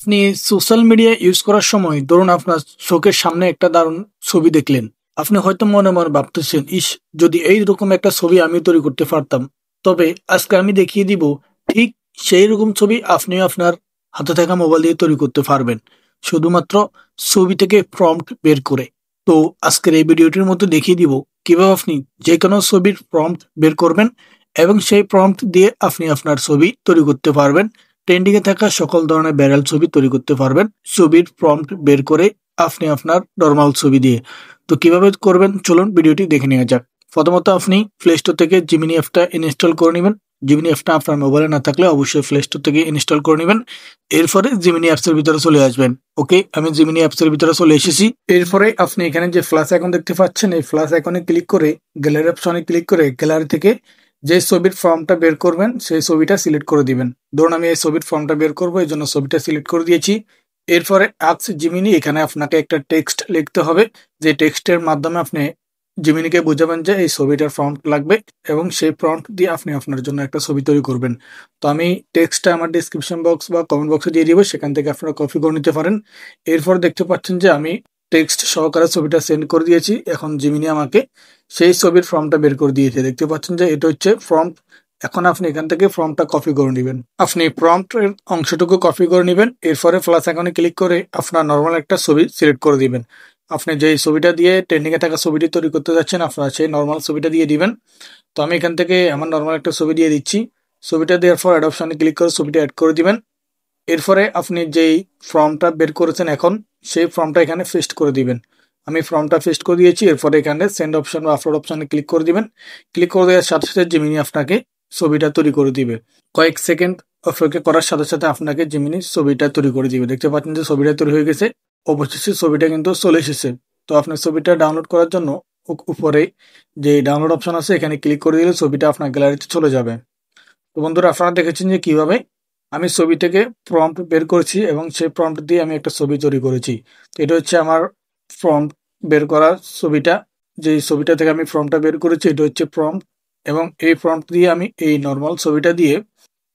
আপনি social media use করার সময় ধরুন আপনার চোখের সামনে একটা দারুণ ছবি দেখলেন। আপনি হয়তো মনে মনে ভাবতেছেন, ইস, যদি এইরকম একটা ছবি আমি তৈরি করতে পারতাম। তবে আজকে আমি দেখিয়ে দিব ঠিক সেই রকম ছবি আপনিও আপনার হাতে থাকা মোবাইল দিয়ে তৈরি করতে পারবেন, শুধুমাত্র ছবি থেকে প্রম্পট বের করে। তো আজকের এই ভিডিওটির মধ্যে দেখিয়ে দিব কিভাবে আপনি যে কোনো ছবির প্রম্পট বের করবেন এবং সেই প্রম্পট দিয়ে আপনি আপনার ছবি তৈরি করতে পারবেন। ট্রেন্ডিং এ থাকা সকল ধরনের ভাইরাল ছবি তৈরি করতে পারবেন ছবির প্রম্পট বের করে আপনি আপনার নরমাল ছবি দিয়ে। তো কিভাবে করবেন চলুন ভিডিওটি দেখে নেওয়া যাক। প্রথমত আপনি প্লে স্টোর থেকে জিমিনি অ্যাপটা ইনস্টল করে নেবেন। জিমিনি অ্যাপটা আপনার মোবাইলে না থাকলে অবশ্যই প্লে স্টোর থেকে ইনস্টল করে নেবেন। এরপরে জিমিনি অ্যাপসের ভিতরে চলে আসবেন। ওকে, আমি জিমিনি অ্যাপসের ভিতরে চলে এসেছি। এরপরে আপনি এখানে যে প্লাস আইকন দেখতে পাচ্ছেন, এই প্লাস আইকনে ক্লিক করে গ্যালারি অপশনে ক্লিক করে গ্যালারি থেকে যে ছবির ফর্মটা বের করবেন সেই ছবিটা সিলেক্ট করে দিবেন। ধরুন আমি এই ছবির ফর্মটা বের করবো, এই জন্য ছবিটা সিলেক্ট করে দিয়েছি। এরপরে আস্ক জিমিনি, এখানে আপনাকে একটা টেক্সট লিখতে হবে, যে টেক্সটের মাধ্যমে আপনি জিমিনিকে বোঝাবেন যে এই ছবিটার প্রম্পট লাগবে এবং সেই প্রম্পট দিয়ে আপনি আপনার জন্য একটা ছবি তৈরি করবেন। তো আমি টেক্সটটা আমার ডিসক্রিপশন বক্স বা কমেন্ট বক্সে দিয়ে দিব, সেখান থেকে আপনারা কপি করে নিতে পারেন। এরপর দেখতে পাচ্ছেন যে আমি টেক্সট সহকারে ছবিটা সেন্ড করে দিয়েছি। এখন জিমিনি আমাকে সেই ছবির ফর্মটা বের করে দিয়েছে। দেখতে পাচ্ছেন যে এটা হচ্ছে ফর্ম। এখন আপনি এখান থেকে ফর্মটা কপি করে নেবেন। আপনি প্রম্পটের অংশটুকু কপি করে নেবেন। এরপরে প্লাস আইকনে ক্লিক করে আপনার নর্মাল একটা ছবি সিলেক্ট করে দিবেন। আপনি যে ছবিটা দিয়ে ট্রেন্ডিং এ থাকা ছবিটি তৈরি করতে যাচ্ছেন, আপনার সেই নর্মাল ছবিটা দিয়ে দিবেন। তো আমি এখান থেকে আমার নর্মাল একটা ছবি দিয়ে দিচ্ছি। ছবিটা দেওয়ার পর অ্যাড অপশনে ক্লিক করে ছবিটা অ্যাড করে দিবেন। এরপরে আপনি যেই ফর্মটা বের করেছেন এখন সেই ফর্মটা এখানে পেস্ট করে দিবেন। আমি ফর্মটা পেস্ট করে দিয়েছি। এরপরে এখানে সেন্ড অপশন বা আপলোড অপশনে ক্লিক করে দিবেন। ক্লিক করে দেওয়ার সাথে সাথে জিমিনি আপনাকে ছবিটা তৈরি করে দিবে। কয়েক সেকেন্ড অপেক্ষা করার সাথে সাথে আপনাকে জিমিনি ছবিটা তৈরি করে দিবে। দেখতে পাচ্ছেন যে ছবিটা তৈরি হয়ে গেছে। অবশেষে ছবিটা কিন্তু চলে এসেছে। তো আপনার ছবিটা ডাউনলোড করার জন্য উপরে যে ডাউনলোড অপশন আছে এখানে ক্লিক করে দিলে ছবিটা আপনার গ্যালারিতে চলে যাবে। তো বন্ধুরা, আপনারা দেখেছেন যে কিভাবে আমি ছবি থেকে প্রম্পট বের করেছি এবং সেই প্রম্পট দিয়ে আমি একটা ছবি তৈরি করেছি। তো এটা হচ্ছে আমার প্রম্পট বের করা ছবিটা। যে ছবিটা থেকে আমি ফর্মটা বের করেছি এটা হচ্ছে প্রম্পট, এবং এই প্রম্পট দিয়ে আমি এই নর্মাল ছবিটা দিয়ে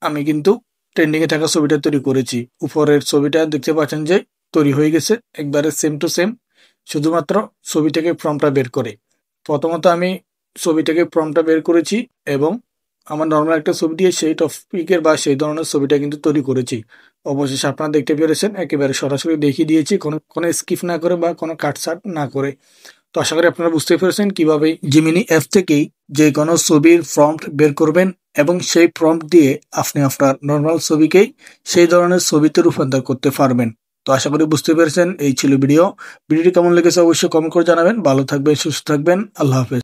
আমি কিন্তু ট্রেন্ডিং এ থাকা ছবিটা তৈরি করেছি। উপরের ছবিটা দেখতে পাচ্ছেন যে তৈরি হয়ে গেছে একবারে সেম টু সেম, শুধুমাত্র ছবি থেকে ফর্মটা বের করে। প্রথমত আমি ছবি থেকে ফর্মটা বের করেছি এবং আমার নর্মাল একটা ছবি দিয়ে সেই টপিকের বা সেই ধরনের ছবিটা কিন্তু তৈরি করেছি। অবশেষে আপনারা দেখতে পেরেছেন, একেবারে সরাসরি দেখিয়ে দিয়েছি, কোনো স্কিপ না করে বা কোনো কাটছাট না করে। তো আশা করি আপনারা বুঝতে পেরেছেন কিভাবে জিমিনি অ্যাপ থেকেই যে কোনো ছবির প্রম্পট বের করবেন এবং সেই প্রম্পট দিয়ে আপনি আপনার নর্মাল ছবিকেই সেই ধরনের ছবিতে রূপান্তর করতে পারবেন। তো আশা করি বুঝতে পেরেছেন। এই ছিল ভিডিওটি কেমন লেগেছে অবশ্যই কমেন্ট করে জানাবেন। ভালো থাকবেন, সুস্থ থাকবেন, আল্লাহ হাফেজ।